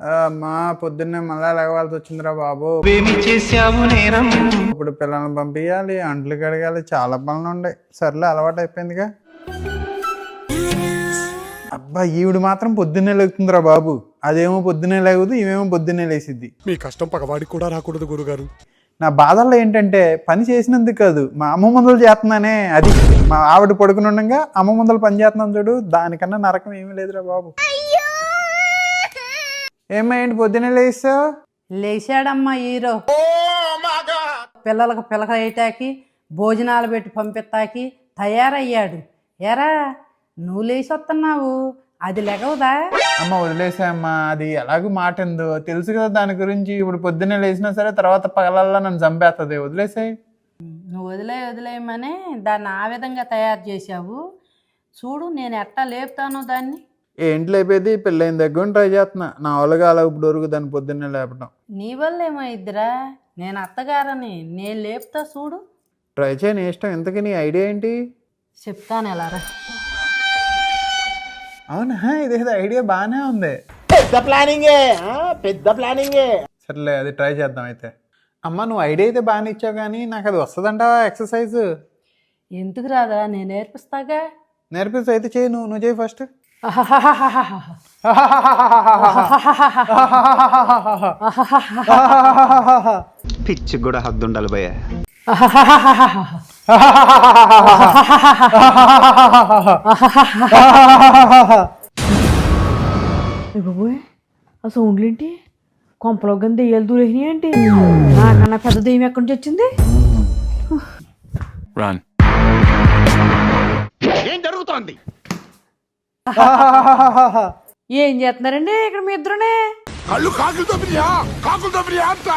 అమ్మా పొద్దున్నే మళ్ళా లేవాల్సి వచ్చిందిరా బాబు. ఇప్పుడు పిల్లల్ని పంపించాలి, అంట్లు కడగాలి, చాలా పనులు ఉన్నాయి. సర్లే అలవాటు అయిపోయిందిగా. అబ్బా ఈవిడ మాత్రం పొద్దున్నే లేగుతుందిరా బాబు. అదేమో పొద్దున్నే లేగదు, ఇవేమో పొద్దున్నే లేసిద్ది. మీ కష్టం పగవాడికి కూడా రాకూడదు గురుగారు. నా బాధల్లో ఏంటంటే పని చేసినందుకు కాదు, మా అమ్మ ముందలు చేస్తున్నానే అది. మా ఆవిడ పడుకుని ఉండగా అమ్మ ముందలు పని చేస్తున్నాను చూడు, దానికన్నా నరకం ఏమీ లేదురా బాబు. ఏమైంది పొద్దున్నే లేచావు? లేచాడమ్మా హీరో. పిల్లలకు పిలక వేయటాకి, భోజనాలు పెట్టి పంపిస్తాకి తయారయ్యాడు. ఎరా నువ్వు లేచి వస్తున్నావు, అది లెగవదా? అమ్మ వదిలేసామ్మా, అది ఎలాగో మాట ఎందో తెలుసు కదా దాని గురించి. ఇప్పుడు పొద్దున్నే లేచినా సరే తర్వాత పగలల్లా నన్ను చంపేస్తుంది. వదిలేసాయి. నువ్వు వదిలేయమని దాన్ని ఆ విధంగా తయారు చేసావు. చూడు నేను ఎట్టా లేపుతాను దాన్ని. ఏంటి లేపేది? పెళ్ళైన దగ్గర ట్రై చేస్తున్నా, నా వాళ్ళగా అలా ఇప్పుడు వరకు దాన్ని పొద్దున్నే లేపడం. నీ వల్ల ఏమైద్దిరా, నేను అత్తగారని నేను లేపుతా చూడు. ట్రై చేయని ఇష్టం. ఇంతకీ నీ ఐడియా ఏంటి? చెప్తాను ఎలారా. అవునా, ఇదేదో ఐడియా బాగానే ఉంది. పెద్ద ప్లానింగే. సర్లే అది ట్రై చేద్దాం అయితే. అమ్మ నువ్వు ఐడియా అయితే బాగానే ఇచ్చావు, కానీ నాకు అది వస్తుందంటావా ఎక్సర్సైజ్? ఎందుకు రాదా, నేను నేర్పిస్తాగా. నేర్పిస్తా అయితే చేయి. నువ్వు చేయి ఫస్ట్. పిచ్చి కూడా హద్దు ఉండాలి భయ్యా. బాబోయ్ ఆ సౌండ్లేంటి? కొంపలో కానీ దెయ్యాలు దూరేసినాయి ఏంటి? నాకన్నా పెద్ద దెయ్యం ఎక్కడి నుంచి వచ్చింది? ఏం జరుగుతోంది? ఏం చేస్తున్నారండి ఇక్కడ మీ ఇద్దరునే? కళ్ళు కాకులతో బిర్యా అంట.